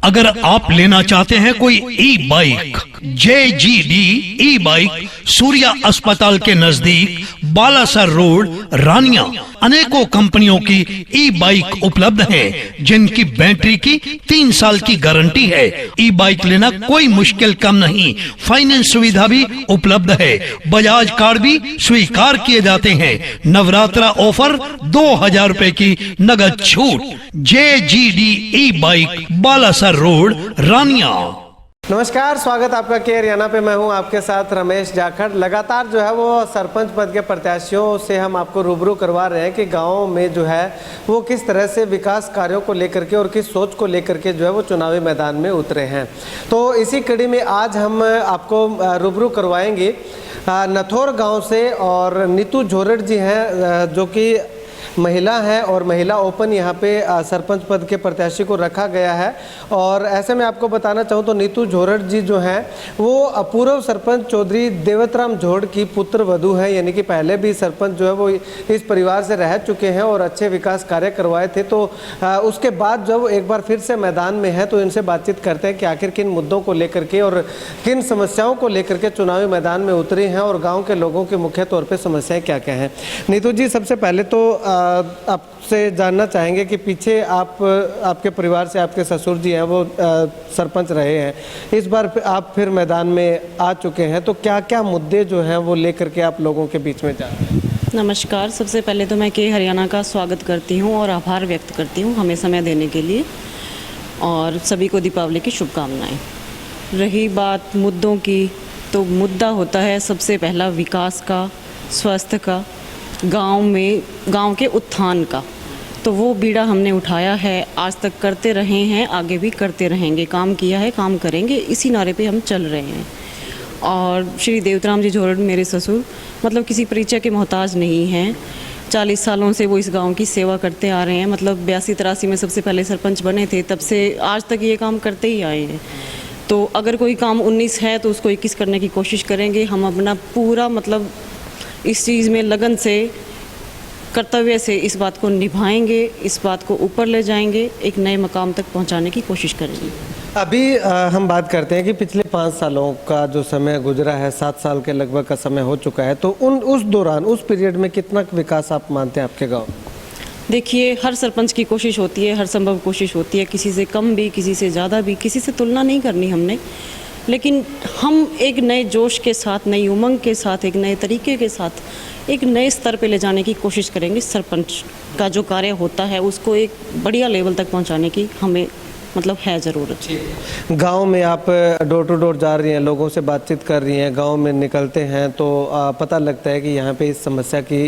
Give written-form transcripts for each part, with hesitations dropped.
अगर आप लेना चाहते हैं कोई ई बाइक, JGD ई बाइक सूर्या अस्पताल के नजदीक बालासर रोड, रानिया, अनेकों कंपनियों की ई बाइक उपलब्ध है जिनकी बैटरी की 3 साल की गारंटी है। ई बाइक लेना कोई मुश्किल काम नहीं, फाइनेंस सुविधा भी उपलब्ध है, बजाज कार्ड भी स्वीकार किए जाते हैं। नवरात्रा ऑफर 2000 रुपए की नगद छूट। JGD ई बाइक बालासर रोड, रानिया। नमस्कार, स्वागत आपका के हरियाणा पे। मैं हूं आपके साथ रमेश जाखड़। लगातार जो है वो सरपंच पद के प्रत्याशियों से हम आपको रूबरू करवा रहे हैं कि गाँव में जो है वो किस तरह से विकास कार्यों को लेकर के और किस सोच को लेकर के जो है वो चुनावी मैदान में उतरे हैं। तो इसी कड़ी में आज हम आपको रूबरू करवाएंगे नथौर गाँव से, और नीतू झोरड़ जी हैं जो कि महिला है और महिला ओपन यहाँ पे सरपंच पद के प्रत्याशी को रखा गया है। और ऐसे में आपको बताना चाहूँ तो नीतू झोरड़ जी जो हैं वो पूर्व सरपंच चौधरी देवतराम झोड़ की पुत्र वधू हैं, यानी कि पहले भी सरपंच जो है वो इस परिवार से रह चुके हैं और अच्छे विकास कार्य करवाए थे। तो उसके बाद जब एक बार फिर से मैदान में है तो इनसे बातचीत करते हैं कि आखिर किन मुद्दों को लेकर के और किन समस्याओं को लेकर के चुनावी मैदान में उतरी हैं और गाँव के लोगों की मुख्य तौर पर समस्याएँ क्या क्या हैं। नीतू जी, सबसे पहले तो आपसे जानना चाहेंगे कि पीछे आपके परिवार से आपके ससुर जी हैं वो सरपंच रहे हैं, इस बार आप फिर मैदान में आ चुके हैं, तो क्या क्या मुद्दे जो हैं वो लेकर के आप लोगों के बीच में जा रहे हैं? नमस्कार, सबसे पहले तो मैं के हरियाणा का स्वागत करती हूं और आभार व्यक्त करती हूं हमें समय देने के लिए, और सभी को दीपावली की शुभकामनाएं। रही बात मुद्दों की, तो मुद्दा होता है सबसे पहला विकास का, स्वास्थ्य का, गांव के उत्थान का। तो वो बीड़ा हमने उठाया है, आज तक करते रहे हैं, आगे भी करते रहेंगे। काम किया है, काम करेंगे, इसी नारे पे हम चल रहे हैं। और श्री देवतराम जी झोरड़ मेरे ससुर मतलब किसी परिचय के मोहताज नहीं हैं। 40 सालों से वो इस गांव की सेवा करते आ रहे हैं। मतलब 82-83 में सबसे पहले सरपंच बने थे, तब से आज तक ये काम करते ही आए हैं। तो अगर कोई काम 19 है तो उसको 21 करने की कोशिश करेंगे। हम अपना पूरा मतलब इस चीज़ में लगन से, कर्तव्य से इस बात को निभाएंगे, इस बात को ऊपर ले जाएंगे, एक नए मकाम तक पहुंचाने की कोशिश करेंगे। अभी हम बात करते हैं कि पिछले 5 सालों का जो समय गुजरा है, 7 साल के लगभग का समय हो चुका है, तो उस दौरान, उस पीरियड में कितना विकास आप मानते हैं आपके गाँव? देखिए, हर सरपंच की कोशिश होती है, हर संभव कोशिश होती है, किसी से कम भी, किसी से ज़्यादा भी, किसी से तुलना नहीं करनी हमने। लेकिन हम एक नए जोश के साथ, नई उमंग के साथ, एक नए तरीके के साथ, एक नए स्तर पे ले जाने की कोशिश करेंगे। सरपंच का जो कार्य होता है उसको एक बढ़िया लेवल तक पहुंचाने की हमें मतलब है ज़रूरत। गांव में आप डोर टू डोर जा रही हैं, लोगों से बातचीत कर रही हैं, गांव में निकलते हैं तो पता लगता है कि यहाँ पे इस समस्या की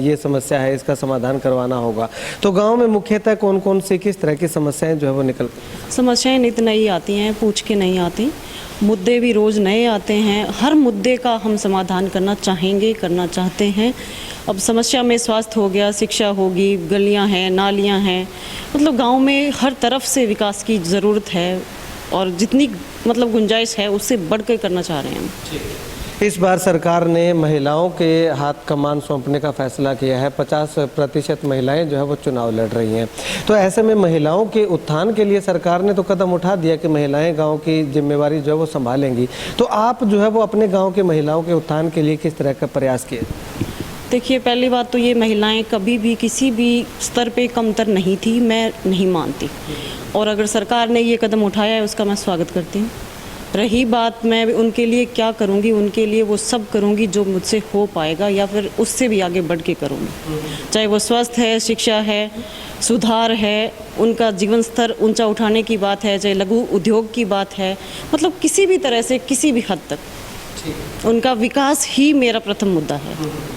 ये समस्या है, इसका समाधान करवाना होगा। तो गांव में मुख्यतः कौन कौन सी, किस तरह की समस्याएं जो है वो निकल? समस्याएं नित नई आती हैं, पूछ के नहीं आती। मुद्दे भी रोज़ नए आते हैं। हर मुद्दे का हम समाधान करना चाहेंगे, करना चाहते हैं। अब समस्या में स्वास्थ्य हो गया, शिक्षा होगी, गलियां हैं, नालियां हैं, मतलब गांव में हर तरफ से विकास की ज़रूरत है और जितनी मतलब गुंजाइश है उससे बढ़कर करना चाह रहे हैं हम। इस बार सरकार ने महिलाओं के हाथ कमान सौंपने का फैसला किया है। 50% महिलाएं जो है वो चुनाव लड़ रही हैं। तो ऐसे में महिलाओं के उत्थान के लिए सरकार ने तो कदम उठा दिया कि महिलाएं गांव की जिम्मेवारी जो है वो संभालेंगी। तो आप जो है वो अपने गांव के महिलाओं के उत्थान के लिए किस तरह का प्रयास किए? देखिए, पहली बात तो ये, महिलाएं कभी भी किसी भी स्तर पे कमतर नहीं थी, मैं नहीं मानती। और अगर सरकार ने ये कदम उठाया है उसका मैं स्वागत करती हूँ। रही बात मैं उनके लिए क्या करूँगी, उनके लिए वो सब करूँगी जो मुझसे हो पाएगा, या फिर उससे भी आगे बढ़ के करूँगी। चाहे वो स्वास्थ्य है, शिक्षा है, सुधार है, उनका जीवन स्तर ऊंचा उठाने की बात है, चाहे लघु उद्योग की बात है, मतलब किसी भी तरह से, किसी भी हद तक उनका विकास ही मेरा प्रथम मुद्दा है।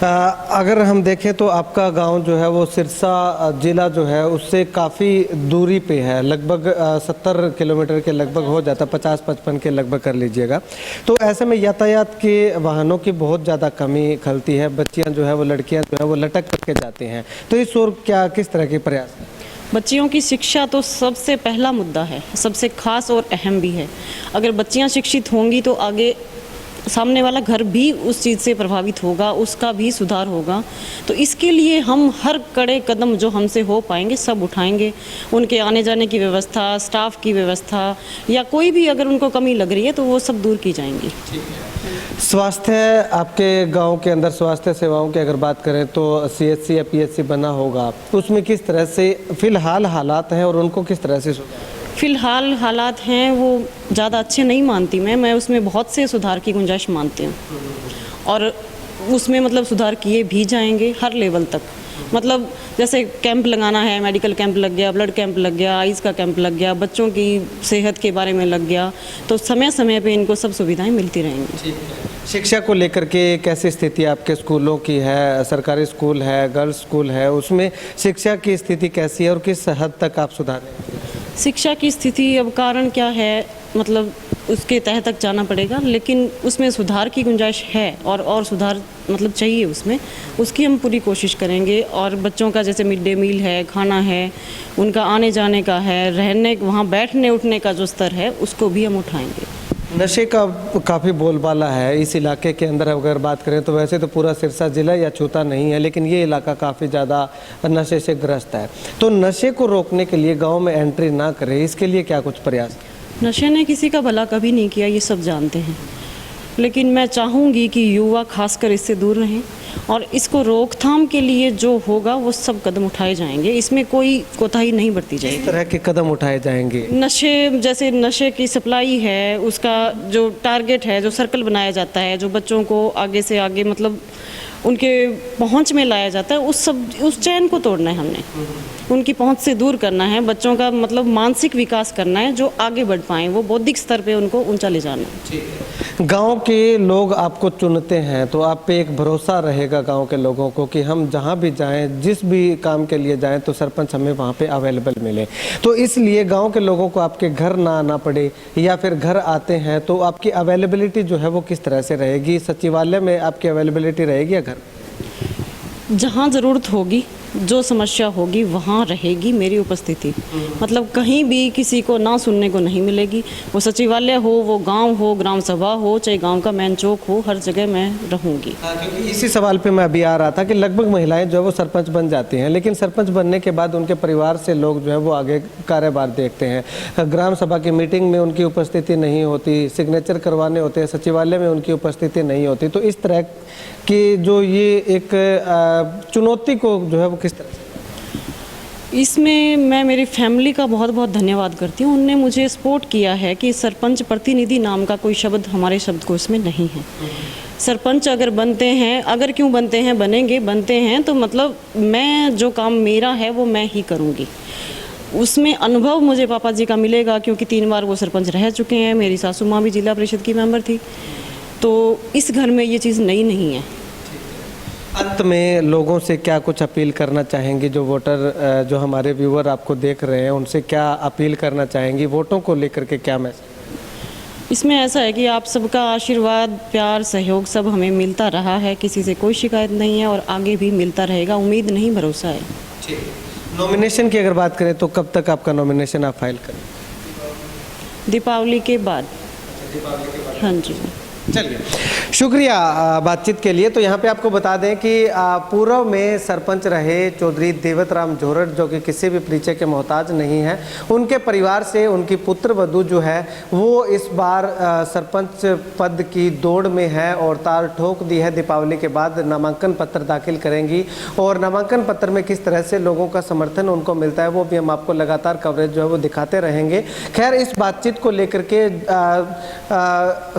अगर हम देखें तो आपका गांव जो है वो सिरसा जिला जो है उससे काफ़ी दूरी पे है, लगभग 70 किलोमीटर के लगभग हो जाता, 50-55 के लगभग कर लीजिएगा। तो ऐसे में यातायात के वाहनों की बहुत ज़्यादा कमी खलती है। बच्चियां जो है वो, लड़कियां जो है वो लटक करके जाती हैं। तो इस ओर क्या, किस तरह के प्रयास हैं? बच्चियों की शिक्षा तो सबसे पहला मुद्दा है, सबसे खास और अहम भी है। अगर बच्चियां शिक्षित होंगी तो आगे सामने वाला घर भी उस चीज़ से प्रभावित होगा, उसका भी सुधार होगा। तो इसके लिए हम हर कड़े कदम जो हमसे हो पाएंगे सब उठाएंगे। उनके आने जाने की व्यवस्था, स्टाफ की व्यवस्था, या कोई भी अगर उनको कमी लग रही है तो वो सब दूर की जाएंगी। स्वास्थ्य, आपके गांव के अंदर स्वास्थ्य सेवाओं की अगर बात करें तो CHC या PHC बना होगा, उसमें किस तरह से फिलहाल हालात हैं और उनको किस तरह से फ़िलहाल हालात हैं वो ज़्यादा अच्छे नहीं मानती मैं उसमें बहुत से सुधार की गुंजाइश मानती हूँ, और उसमें मतलब सुधार किए भी जाएंगे हर लेवल तक। मतलब जैसे कैंप लगाना है, मेडिकल कैंप लग गया, ब्लड कैंप लग गया, आइज़ का कैंप लग गया, बच्चों की सेहत के बारे में लग गया, तो समय समय पे इनको सब सुविधाएं मिलती रहेंगी। शिक्षा को लेकर के कैसी स्थिति आपके स्कूलों की है? सरकारी स्कूल है, गर्ल्स स्कूल है, उसमें शिक्षा की स्थिति कैसी है और किस हद तक आप सुधारें? शिक्षा की स्थिति अब कारण क्या है, मतलब उसके तह तक जाना पड़ेगा, लेकिन उसमें सुधार की गुंजाइश है और सुधार मतलब चाहिए उसमें, उसकी हम पूरी कोशिश करेंगे। और बच्चों का जैसे मिड डे मील है, खाना है, उनका आने जाने का है, रहने, वहाँ बैठने उठने का जो स्तर है उसको भी हम उठाएंगे। नशे का काफ़ी बोलबाला है इस इलाके के अंदर। अगर बात करें तो वैसे तो पूरा सिरसा जिला या छूता नहीं है, लेकिन ये इलाका काफ़ी ज़्यादा नशे से ग्रस्त है। तो नशे को रोकने के लिए गांव में एंट्री ना करे, इसके लिए क्या कुछ प्रयास? नशे ने किसी का भला कभी नहीं किया, ये सब जानते हैं, लेकिन मैं चाहूँगी कि युवा खासकर इससे दूर रहें, और इसको रोकथाम के लिए जो होगा वो सब कदम उठाए जाएंगे। इसमें कोई कोताही नहीं बरती जाएगी। इस तरह के कदम उठाए जाएंगे। नशे, जैसे नशे की सप्लाई है, उसका जो टारगेट है, जो सर्कल बनाया जाता है, जो बच्चों को आगे से आगे मतलब उनके पहुंच में लाया जाता है, उस चैन को तोड़ना है हमने, उनकी पहुंच से दूर करना है, बच्चों का मतलब मानसिक विकास करना है, जो आगे बढ़ पाएँ, वो बौद्धिक स्तर पे उनको ऊंचा ले जाना है। गांव के लोग आपको चुनते हैं तो आप पे एक भरोसा रहेगा गांव के लोगों को कि हम जहां भी जाएं, जिस भी काम के लिए जाएं तो सरपंच हमें वहां पे अवेलेबल मिले। तो इसलिए गांव के लोगों को आपके घर ना आना पड़े, या फिर घर आते हैं तो आपकी अवेलेबिलिटी जो है वो किस तरह से रहेगी? सचिवालय में आपकी अवेलेबिलिटी रहेगी या घर? जहाँ ज़रूरत होगी, जो समस्या होगी वहाँ रहेगी मेरी उपस्थिति। मतलब कहीं भी किसी को ना सुनने को नहीं मिलेगी, वो सचिवालय हो, वो गांव हो, ग्राम सभा हो, चाहे गांव का मेन चौक हो, हर जगह मैं रहूँगी। क्योंकि इसी सवाल पे मैं अभी आ रहा था कि लगभग महिलाएं जो है वो सरपंच बन जाती हैं, लेकिन सरपंच बनने के बाद उनके परिवार से लोग जो है वो आगे कार्यभार देखते हैं। ग्राम सभा की मीटिंग में उनकी उपस्थिति नहीं होती, सिग्नेचर करवाने होते हैं, सचिवालय में उनकी उपस्थिति नहीं होती। तो इस तरह की जो ये एक चुनौती को जो है वो किस तरह? इसमें मैं मेरी फैमिली का बहुत बहुत धन्यवाद करती हूँ। उनने मुझे सपोर्ट किया है कि सरपंच प्रतिनिधि नाम का कोई शब्द हमारे शब्दकोश में नहीं है। सरपंच अगर बनते हैं, अगर क्यों बनते हैं, बनते हैं तो मतलब मैं जो काम मेरा है वो मैं ही करूँगी। उसमें अनुभव मुझे पापा जी का मिलेगा, क्योंकि 3 बार वो सरपंच रह चुके हैं। मेरी सासू माँ भी जिला परिषद की मेंबर थी, तो इस घर में ये चीज़ नई नहीं है। अंत में लोगों से क्या कुछ अपील करना चाहेंगी? जो वोटर, जो हमारे व्यूअर आपको देख रहे हैं, उनसे क्या अपील करना चाहेंगी? वोटों को लेकर के क्या मैसेज? इसमें ऐसा है कि आप सबका आशीर्वाद, प्यार, सहयोग सब हमें मिलता रहा है, किसी से कोई शिकायत नहीं है और आगे भी मिलता रहेगा। उम्मीद नहीं, भरोसा है। नॉमिनेशन की अगर बात करें तो कब तक आपका नॉमिनेशन आप फाइल करें? दीपावली के बाद। हाँ जी। चलिए, शुक्रिया बातचीत के लिए। तो यहाँ पे आपको बता दें कि पूर्व में सरपंच रहे चौधरी देवत राम जोरट, जो कि किसी भी परिचय के मोहताज नहीं है, उनके परिवार से उनकी पुत्र वधू जो है वो इस बार सरपंच पद की दौड़ में है और ताल ठोक दी है। दीपावली के बाद नामांकन पत्र दाखिल करेंगी और नामांकन पत्र में किस तरह से लोगों का समर्थन उनको मिलता है वो भी हम आपको लगातार कवरेज जो है वो दिखाते रहेंगे। खैर, इस बातचीत को लेकर के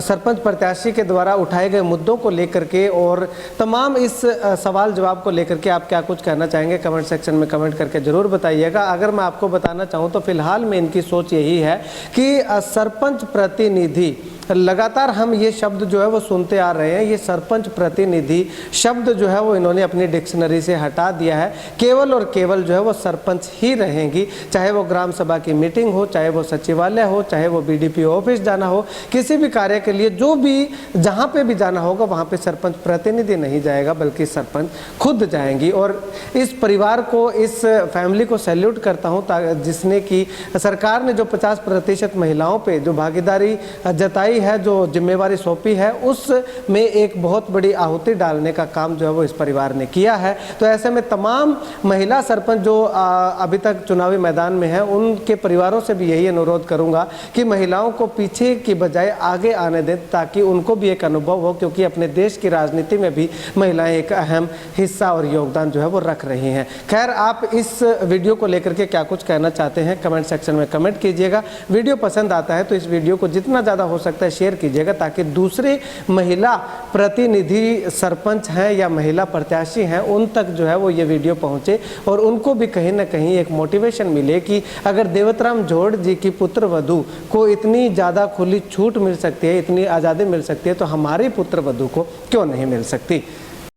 सरपंच प्रत्याशी के द्वारा उठाए गए मुद्दों को लेकर के और तमाम इस सवाल जवाब को लेकर के आप क्या कुछ कहना चाहेंगे, कमेंट सेक्शन में कमेंट करके ज़रूर बताइएगा। अगर मैं आपको बताना चाहूँ तो फिलहाल में इनकी सोच यही है कि सरपंच प्रतिनिधि, लगातार हम ये शब्द जो है वो सुनते आ रहे हैं, ये सरपंच प्रतिनिधि शब्द जो है वो इन्होंने अपनी डिक्शनरी से हटा दिया है। केवल और केवल जो है वो सरपंच ही रहेंगी, चाहे वो ग्राम सभा की मीटिंग हो, चाहे वो सचिवालय हो, चाहे वो बीडीपीओ ऑफिस जाना हो, किसी भी कार्य के लिए जो भी जहाँ पे भी जाना होगा वहाँ पे सरपंच प्रतिनिधि नहीं जाएगा, बल्कि सरपंच खुद जाएंगी। और इस परिवार को, इस फैमिली को सैल्यूट करता हूँ, जिसने कि सरकार ने जो 50% महिलाओं पे जो भागीदारी जताई है, जो जिम्मेवारी सौंपी है, उसमें एक बहुत बड़ी आहुति डालने का काम जो है वो इस परिवार ने किया है। तो ऐसे में तमाम महिला सरपंच जो अभी तक चुनावी मैदान में हैं, उनके परिवारों से भी यही अनुरोध करूंगा कि महिलाओं को पीछे की बजाय आगे आने दें, ताकि उनको भी एक अनुभव हो, क्योंकि अपने देश की राजनीति में भी महिलाएं एक अहम हिस्सा और योगदान जो है वो रख रही हैं। खैर, आप इस वीडियो को लेकर के क्या कुछ कहना चाहते हैं कमेंट सेक्शन में कमेंट कीजिएगा। वीडियो पसंद आता है तो इस वीडियो को जितना ज़्यादा हो सकता है शेयर कीजिएगा, ताकि दूसरे महिला प्रतिनिधि सरपंच हैं या महिला प्रत्याशी हैं, उन तक जो है वो ये वीडियो पहुंचे और उनको भी कहीं ना कहीं एक मोटिवेशन मिले कि अगर देवतराम झोड़ जी की पुत्र वधू को इतनी ज़्यादा खुली छूट मिल सकती है, इतनी आज़ादी मिल सकती है, तो हमारी पुत्र वधू को क्यों नहीं मिल सकती।